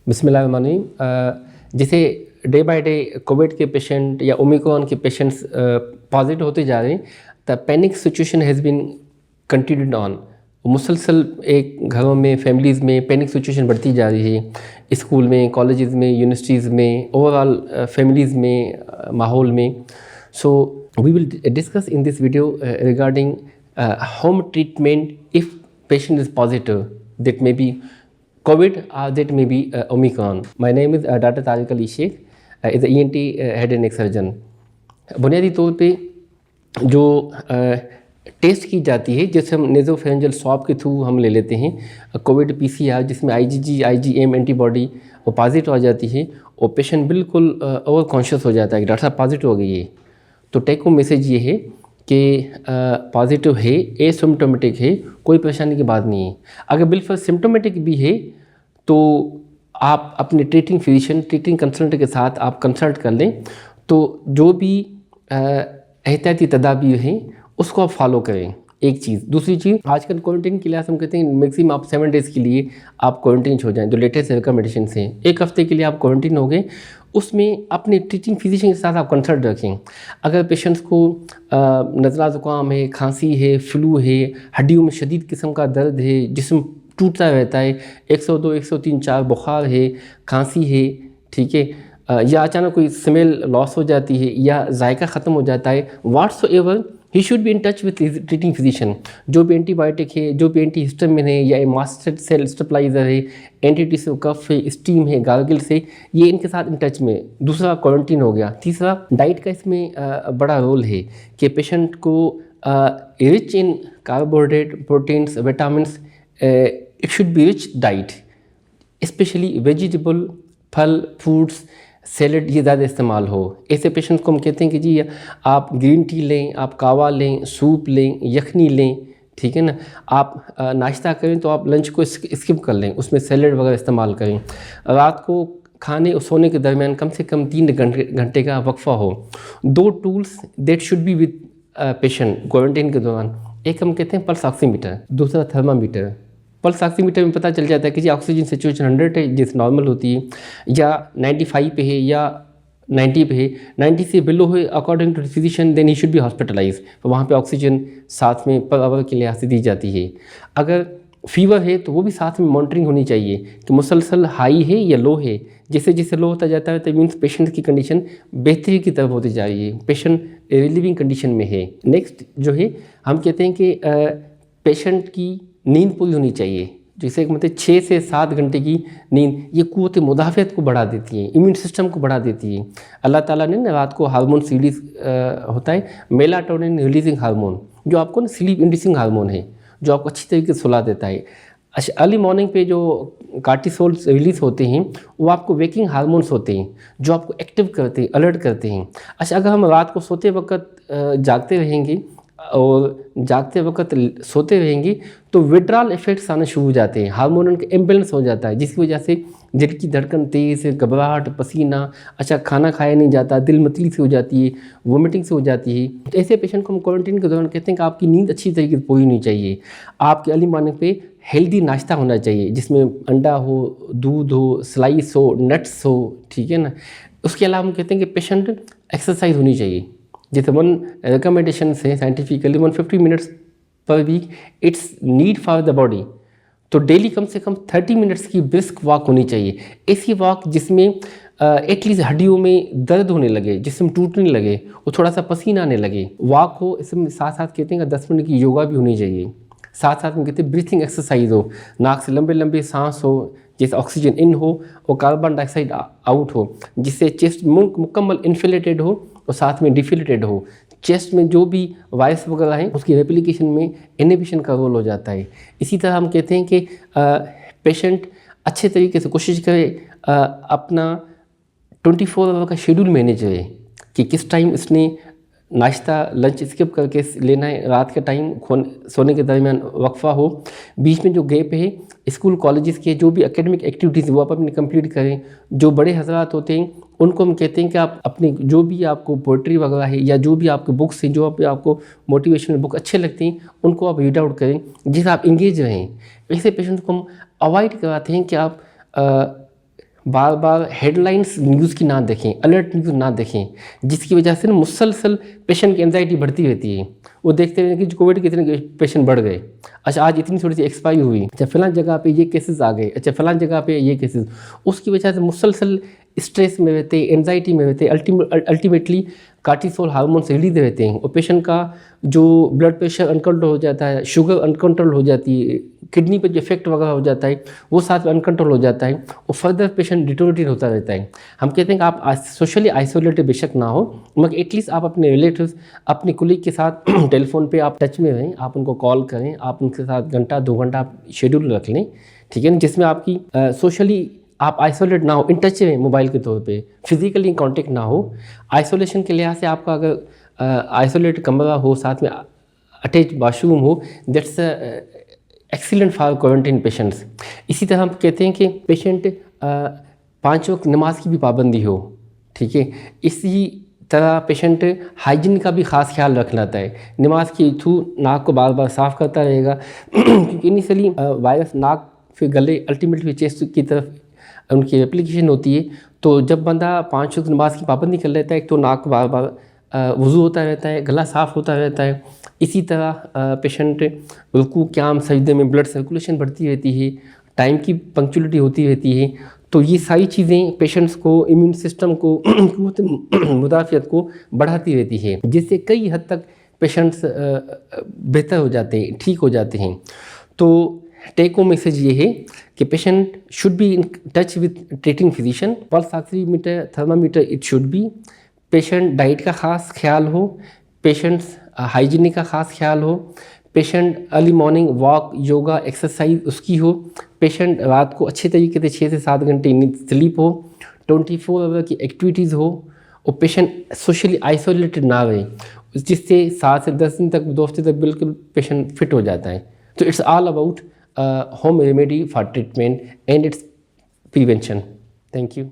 बिस्मिल्लाहिर्रहमानिर्रहीम। जैसे day by day Covid के पेशेंट या ओमिक्रॉन के पेशेंट्स पॉजिटिव होते जा रहे हैं, the panic situation has been continued on. मुसलसल एक घरों में, फैमिलीज़ में पैनिक सिचुएशन बढ़ती जा रही है, स्कूल में, कॉलेजेस में, यूनिवर्सिटीज़ में, ओवरऑल फैमिलीज़ में, माहौल में। So we will discuss in this video regarding home treatment if patient is positive, that may be COVID or that may be Omicron. My name is Dr. Tariq Ali Sheikh, is a ENT head and neck surgeon. बुनियादी तौर पे जो test की जाती है, जैसे हम नेज़ोफेरेंजियल swab के थ्रू हम ले लेते हैं कोविड PCR, जिसमें IgG IgM एंटीबॉडी वो पॉजिटिव आ जाती है और पेशेंट बिल्कुल ओवर कॉन्शियस हो जाता है कि डॉक्टर साहब पॉजिटिव हो गई है। तो टेक होम मैसेज ये है कि पॉजिटिव है, एसिम्प्टोमेटिक है, कोई परेशानी की बात नहीं है। अगर बिल्कुल सिम्प्टोमेटिक भी है तो आप अपने ट्रीटिंग फिजिशियन, ट्रीटिंग कंसल्टेंट के साथ आप कंसल्ट कर लें, तो जो भी एहतियाती तदाबीर हैं उसको आप फॉलो करें। एक चीज़। दूसरी चीज़, आजकल क्वारंटीन के लिए हम कहते हैं मैक्सिमम आप 7 डेज़ के लिए आप क्वारंटीन हो जाएं। जो लेटेस्ट रिकमेंडेशन हैं, 1 हफ्ते के लिए आप क्वारंटीन हो गए, उसमें अपने ट्रीटिंग फिजिशियन के साथ आप कंसल्ट रखें। अगर पेशेंट्स को नज़ला ज़ुकाम है, खांसी है, फ्लू है, हड्डियों में शदीद किस्म का दर्द है, जिस्म टूटता रहता है, 102, 103, 4 बुखार है, खांसी है, ठीक है, या अचानक कोई स्मेल लॉस हो जाती है या जायका ख़त्म हो जाता है, whatsoever he should be in touch with treating physician. जो भी एंटीबायोटिक है, जो भी एंटी हिस्टामिन है या मास्टेड सेल स्टेबलाइजर है, एंटी टिश्यू कफ है, स्टीम है, गार्गिल से, ये इनके साथ इन टच में। दूसरा क्वारंटीन हो गया। तीसरा, डाइट का इसमें बड़ा रोल है कि पेशेंट को rich in carbohydrate, proteins, vitamins, it should be rich diet, specially vegetable, फल, फ्रूट्स, सैलड ये ज़्यादा इस्तेमाल हो। ऐसे पेशेंट्स को हम कहते हैं कि जी आप ग्रीन टी लें, आप कावा लें, सूप लें, यखनी लें, ठीक है ना। आप नाश्ता करें तो आप लंच को स्किप कर लें, उसमें सैलड वगैरह इस्तेमाल करें। रात को खाने और सोने के दरमियान कम से कम 3 घंटे का वक्फा हो। 2 tools that should be with patient quarantine के दौरान, एक हम कहते हैं पल्स ऑक्सीमीटर, दूसरा थर्मामीटर। पल्स ऑक्सीमीटर में पता चल जाता है कि जी ऑक्सीजन सिचुएशन 100 है, जिस नॉर्मल होती है, या 95 पे है या 90 पे है। 90 से बिलो है according to physician, then he should be hospitalise. तो वहाँ पे ऑक्सीजन साथ में पर आवर के लिहाज से दी जाती है। अगर फीवर है तो वो भी साथ में मॉनिटरिंग होनी चाहिए कि मुसलसल हाई है या लो है। जैसे जैसे लो होता जाता है तो मीन्स पेशेंट की कंडीशन बेहतरी की तरफ होती जा रही है, पेशेंट रिलीविंग कंडीशन में है। नेक्स्ट जो है, हम कहते हैं कि पेशेंट की नींद पूरी होनी चाहिए। जैसे मतलब 6 से 7 घंटे की नींद ये क़ुव्वत मुदाफ़ियत को बढ़ा देती है, इम्यून सिस्टम को बढ़ा देती है। अल्लाह ताला ने ना रात को हार्मोन रिलीज होता है, मेलाटोनिन रिलीजिंग हार्मोन, जो आपको ना स्लीप इंड्यूसिंग हार्मोन है, जो आपको अच्छी तरीके से सुला देता है। अच्छा, अर्ली मॉर्निंग पे जो कार्टिसोल्स रिलीज़ होते हैं वो आपको वेकिंग हार्मोन्स होते हैं, जो आपको एक्टिव करते हैं, अलर्ट करते हैं। अच्छा, अगर हम रात को सोते वक्त जागते रहेंगे और जागते वक्त सोते रहेंगे तो विड्रॉल इफेक्ट्स आना शुरू हो जाते हैं, हार्मोनल का इम्बैलेंस हो जाता है, जिसकी वजह से दिल की धड़कन तेज़, घबराहट, पसीना, अच्छा खाना खाया नहीं जाता, दिल मतली से हो जाती है, वोमिटिंग से हो जाती है। तो ऐसे पेशेंट को हम क्वारंटीन के दौरान कहते हैं कि आपकी नींद अच्छी तरीके से पूरी होनी चाहिए। आपके अर्ली मॉर्निंग पे हेल्दी नाश्ता होना चाहिए, जिसमें अंडा हो, दूध हो, स्लाइस हो, नट्स हो, ठीक है ना। उसके अलावा हम कहते हैं कि पेशेंट एक्सरसाइज होनी चाहिए। जैसे 1 रिकमेंडेशन है scientifically 150 minutes per week it's need for the body. तो डेली कम से कम 30 मिनट्स की ब्रिस्क वॉक होनी चाहिए। ऐसी वॉक जिसमें एटलीस्ट हड्डियों में दर्द होने लगे, जिस्म टूटने लगे और थोड़ा सा पसीना आने लगे, वॉक हो। इसमें साथ साथ कहते हैं कि 10 मिनट की योगा भी होनी चाहिए। साथ साथ में कहते हैं ब्रीथिंग एक्सरसाइज हो, नाक से लंबे लंबे सांस हो, जैसे ऑक्सीजन इन हो और कार्बन डाइऑक्साइड आउट हो, जिससे चेस्ट मुकम्मल इन्फ्लेटेड हो और साथ में डिफ्लेटेड हो। चेस्ट में जो भी वायरस वगैरह हैं उसकी रेप्लिकेशन में इनहिबिशन का रोल हो जाता है। इसी तरह हम कहते हैं कि पेशेंट अच्छे तरीके से कोशिश करे अपना 24 आवर का शेड्यूल मैनेज करे कि किस टाइम इसने नाश्ता लंच स्किप करके लेना है, रात के टाइम सोने के दरमियान वक्फा हो, बीच में जो गैप है स्कूल कॉलेजेस के जो भी एकेडमिक एक्टिविटीज़ वो आप अपनी कंप्लीट करें। जो बड़े हजरात होते हैं उनको हम कहते हैं कि आप अपनी जो भी आपको पोइट्री वगैरह है या जो भी आपके बुक्स हैं, जो आपको मोटिवेशनल बुक अच्छे लगते हैं, उनको आप रीड आउट करें, जिससे आप इंगेज रहें। ऐसे पेशेंट्स को हम अवॉइड कराते हैं कि आप बार बार हेडलाइंस न्यूज़ की ना देखें, अलर्ट न्यूज़ ना देखें, जिसकी वजह से ना मुसलसल पेशेंट की एंजाइटी बढ़ती रहती है। वो देखते हैं कि कोविड के इतने पेशेंट बढ़ गए, अच्छा आज इतनी थोड़ी सी एक्सपायरी हुई, अच्छा फलां जगह पे ये केसेस आ गए, अच्छा फलां जगह पे ये केसेस, उसकी वजह से मुसलसल स्ट्रेस में रहते, एंजाइटी में रहते, अल्टीमेटली कार्टिसोल हार्मोन्स रिलीज रहते हैं और पेशेंट का जो ब्लड प्रेशर अनकंट्रोल हो जाता है, शुगर अनकंट्रोल हो जाती है, किडनी पर जो इफेक्ट वगैरह हो जाता है वो साथ में अनकंट्रोल हो जाता है और फर्दर पेशेंट डिटोरेटेट होता रहता है। हम कहते हैं कि आप सोशली आइसोलेटेड बेशक ना हो, मगर एटलीस्ट आप अपने रिलेटिव्स, अपने कुलीग के साथ टेलीफोन पे आप टच में रहें, आप उनको कॉल करें, आप उनके साथ घंटा 2 घंटा आप शेड्यूल रख लें, ठीक है ना, जिसमें आपकी सोशली आप आइसोलेट ना हो, इन टच में मोबाइल के तौर पे, फिजिकली कॉन्टेक्ट ना हो। आइसोलेशन के लिहाज से आपका अगर आइसोलेट कमरा हो, साथ में अटैच वाशरूम हो, that's excellent for quarantine patients. इसी तरह हम कहते हैं कि पेशेंट 5 वक्त नमाज की भी पाबंदी हो, ठीक है। इसी तरह पेशेंट हाइजीन का भी ख़ास ख्याल रखना होता है, नमाज के थ्रू नाक को बार बार साफ़ करता रहेगा क्योंकि इनिशियली वायरस नाक फिर गले अल्टीमेटली चेस्ट की तरफ उनकी एप्लीकेशन होती है। तो जब बंदा 5 वक्त नमाज की पाबंदी कर लेता है, एक तो नाक बार बार वज़ू होता रहता है, गला साफ़ होता रहता है, इसी तरह पेशेंट रुकू क़याम सजदे में ब्लड सर्कुलेशन बढ़ती रहती है, टाइम की पंक्चुअलिटी होती रहती है। तो ये सारी चीज़ें पेशेंट्स को, इम्यून सिस्टम को, क़ुव्वत मुदाफ़ियत को बढ़ाती रहती है, जिससे कई हद तक पेशेंट्स बेहतर हो जाते हैं, ठीक हो जाते हैं। तो टेक होम मैसेज ये है कि patient should be in touch with treating physician, pulse oximeter, thermometer it should be. Patient diet का ख़ास ख्याल हो, पेशेंट्स हाइजीनिक का ख़ास ख्याल हो, patient early morning walk, yoga, exercise उसकी हो, पेशेंट रात को अच्छे तरीके से 6 से 7 घंटे नींद स्लीप हो, 24 आवर की एक्टिविटीज़ हो और पेशेंट सोशली आइसोलेटेड ना रहे, जिससे 7 से 10 दिन तक, 2 हफ्ते तक बिल्कुल पेशेंट फिट हो जाता है। तो it's all about home remedy for treatment and its prevention. Thank you.